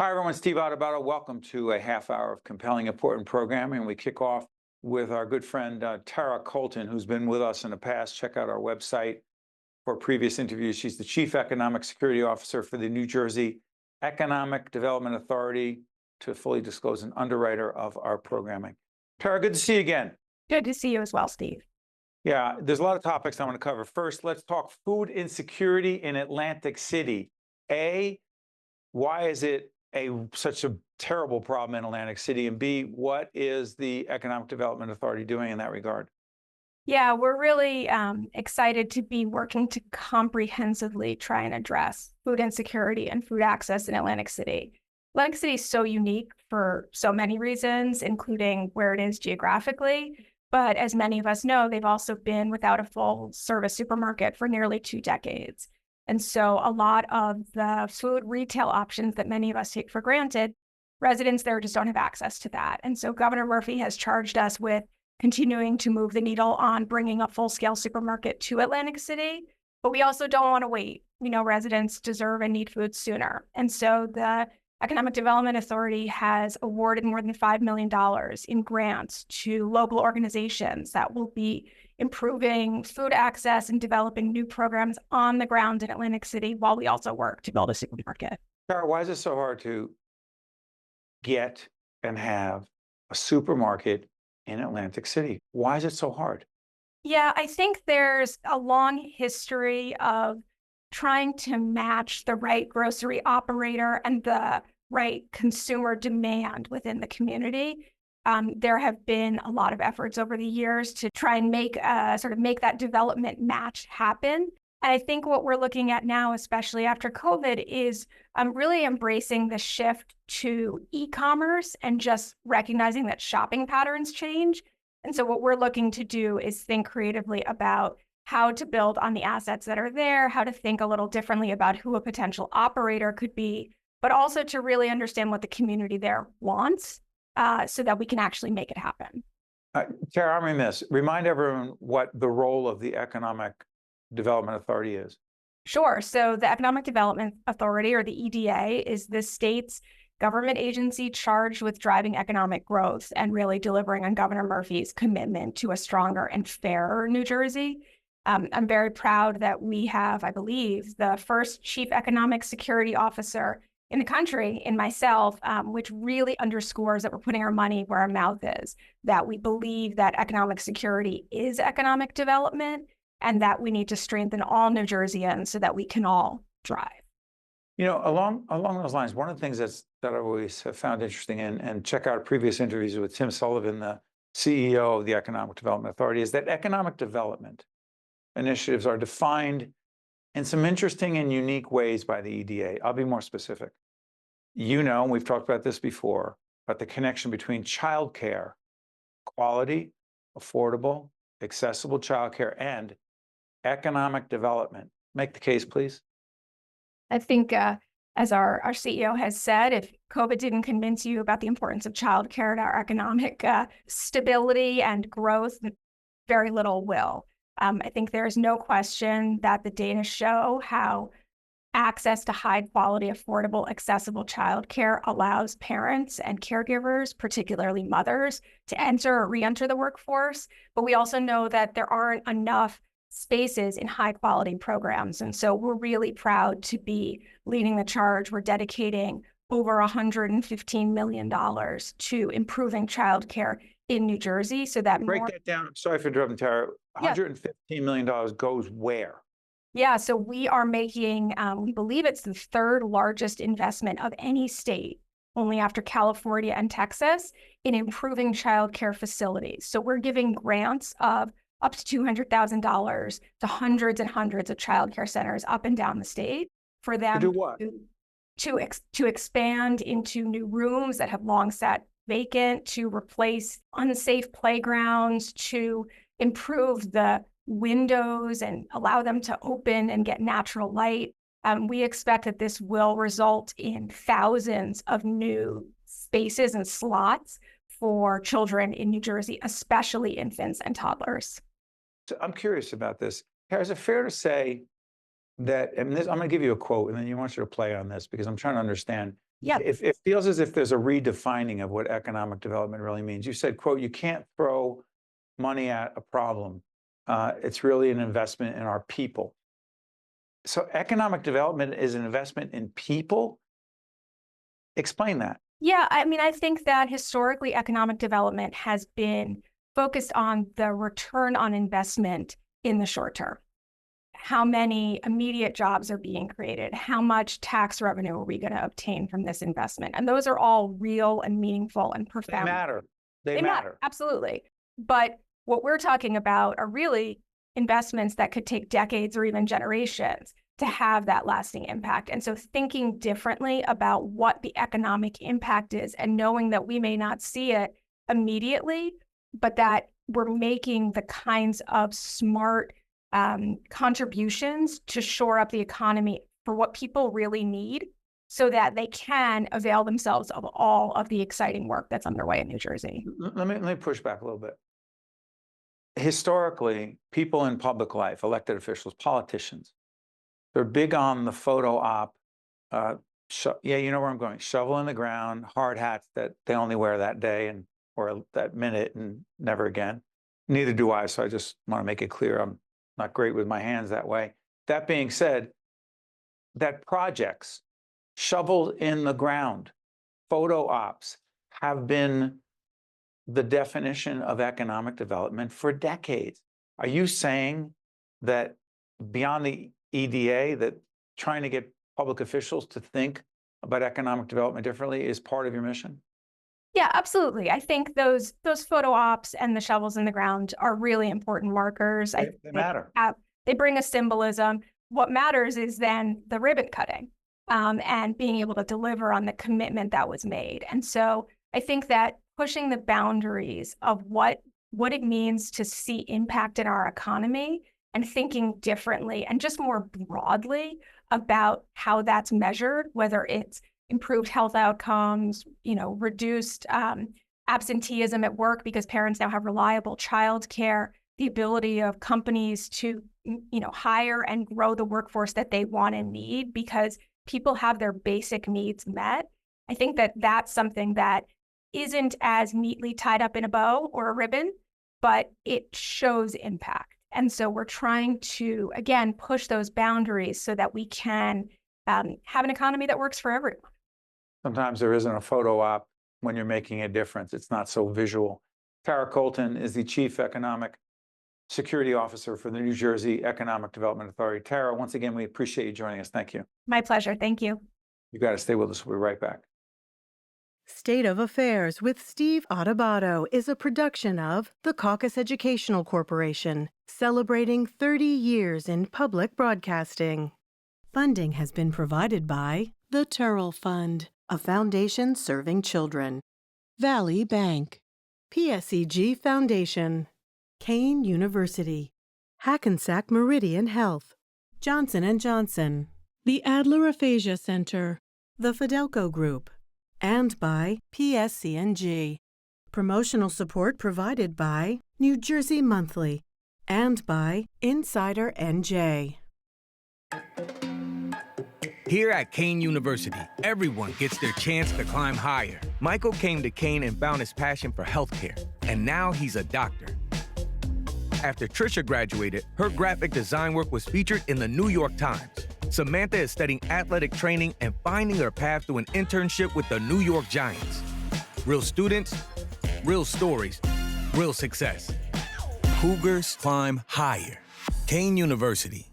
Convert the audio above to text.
Hi, everyone. Steve Adubato. Welcome to a half hour of compelling, important programming. We kick off with our good friend, Tara Colton, who's been with us in the past. Check out our website for previous interviews. She's the Chief Economic Security Officer for the New Jersey Economic Development Authority, to fully disclose an underwriter of our programming. Tara, good to see you again. Good to see you as well, Steve. Yeah, there's a lot of topics I want to cover. First, let's talk food insecurity in Atlantic City. Why is it such a terrible problem in Atlantic City? And B, what is the Economic Development Authority doing in that regard? Yeah, we're really excited to be working to comprehensively try and address food insecurity and food access in Atlantic City. Atlantic City is so unique for so many reasons, including where it is geographically. But as many of us know, they've also been without a full service supermarket for nearly 2 decades. And so a lot of the food retail options that many of us take for granted, residents there just don't have access to that. And so Governor Murphy has charged us with continuing to move the needle on bringing a full-scale supermarket to Atlantic City. But we also don't want to wait. We know residents deserve and need food sooner. And so the Economic Development Authority has awarded more than $5 million in grants to local organizations that will be improving food access and developing new programs on the ground in Atlantic City while we also work to build a supermarket. Tara, why is it so hard to get and have a supermarket in Atlantic City? Why is it so hard? Yeah, I think there's a long history of trying to match the right grocery operator and the right consumer demand within the community. There have been a lot of efforts over the years to try and make that development match happen. And I think what we're looking at now, especially after COVID, is really embracing the shift to e-commerce and just recognizing that shopping patterns change. And so what we're looking to do is think creatively about how to build on the assets that are there, how to think a little differently about who a potential operator could be, but also to really understand what the community there wants so that we can actually make it happen. Tara, I'm remiss. Remind everyone what the role of the Economic Development Authority is. Sure. So the Economic Development Authority, or the EDA, is the state's government agency charged with driving economic growth and really delivering on Governor Murphy's commitment to a stronger and fairer New Jersey. I'm very proud that we have, I believe, the first chief economic security officer in the country, in myself, which really underscores that we're putting our money where our mouth is, that we believe that economic security is economic development, and that we need to strengthen all New Jerseyans so that we can all thrive. You know, along those lines, one of the things that I always have found interesting, and check out previous interviews with Tim Sullivan, the CEO of the Economic Development Authority, is that economic development initiatives are defined in some interesting and unique ways by the EDA. I'll be more specific. You know, and we've talked about this before, but the connection between childcare, quality, affordable, accessible childcare, and economic development. Make the case, please. I think, as our CEO has said, if COVID didn't convince you about the importance of childcare to our economic stability and growth, very little will. I think there's no question that the data show how access to high quality, affordable, accessible childcare allows parents and caregivers, particularly mothers, to enter or re-enter the workforce. But we also know that there aren't enough spaces in high quality programs. And so we're really proud to be leading the charge. We're dedicating over $115 million to improving childcare in New Jersey so that Break that down. Sorry for interrupting, Tara. $115 million goes where? Yeah, so we are making, we believe it's the third largest investment of any state, only after California and Texas, in improving childcare facilities. So we're giving grants of up to $200,000 to hundreds and hundreds of childcare centers up and down the state for them to do what? To expand into new rooms that have long sat vacant, to replace unsafe playgrounds, to improve the windows and allow them to open and get natural light. We expect that this will result in thousands of new spaces and slots for children in New Jersey, especially infants and toddlers. So I'm curious about this. Is it fair to say that, and this, I'm going to give you a quote, and then I want you to play on this because I'm trying to understand. Yeah. It feels as if there's a redefining of what economic development really means. You said, quote, you can't throw money at a problem. It's really an investment in our people. So economic development is an investment in people. Explain that. Yeah, I mean, I think that historically economic development has been focused on the return on investment in the short term. How many immediate jobs are being created? How much tax revenue are we going to obtain from this investment? And those are all real and meaningful and profound. They matter. They matter. Absolutely. But what we're talking about are really investments that could take decades or even generations to have that lasting impact. And so thinking differently about what the economic impact is and knowing that we may not see it immediately, but that we're making the kinds of smart contributions to shore up the economy for what people really need so that they can avail themselves of all of the exciting work that's underway in New Jersey. Let me push back a little bit. Historically, people in public life, elected officials, politicians, they're big on the photo op. Yeah, you know where I'm going. Shovel in the ground, hard hats that they only wear that day or that minute and never again. Neither do I, so I just want to make it clear I'm not great with my hands that way. That being said, that projects shoveled in the ground, photo ops, have been the definition of economic development for decades. Are you saying that beyond the EDA, that trying to get public officials to think about economic development differently is part of your mission? Yeah, absolutely. I think those photo ops and the shovels in the ground are really important markers. They matter. They bring a symbolism. What matters is then the ribbon cutting and being able to deliver on the commitment that was made. And so I think that pushing the boundaries of what it means to see impact in our economy and thinking differently and just more broadly about how that's measured, whether it's improved health outcomes, reduced absenteeism at work because parents now have reliable childcare, the ability of companies to, hire and grow the workforce that they want and need because people have their basic needs met. I think that that's something that isn't as neatly tied up in a bow or a ribbon, but it shows impact. And so we're trying to, again, push those boundaries so that we can have an economy that works for everyone. Sometimes there isn't a photo op when you're making a difference. It's not so visual. Tara Colton is the Chief Economic Security Officer for the New Jersey Economic Development Authority. Tara, once again, we appreciate you joining us. Thank you. My pleasure. Thank you. You got to stay with us. We'll be right back. State of Affairs with Steve Adubato is a production of the Caucus Educational Corporation, celebrating 30 years in public broadcasting. Funding has been provided by the Turrell Fund, a foundation serving children, Valley Bank, PSEG Foundation, Kane University, Hackensack Meridian Health, Johnson & Johnson, the Adler Aphasia Center, the Fidelco Group, and by PSC&G. Promotional support provided by New Jersey Monthly and by Insider NJ. Here at Kane University, everyone gets their chance to climb higher. Michael came to Kane and found his passion for healthcare, and now he's a doctor. After Trisha graduated, her graphic design work was featured in the New York Times. Samantha is studying athletic training and finding her path through an internship with the New York Giants. Real students, real stories, real success. Cougars climb higher. Kane University.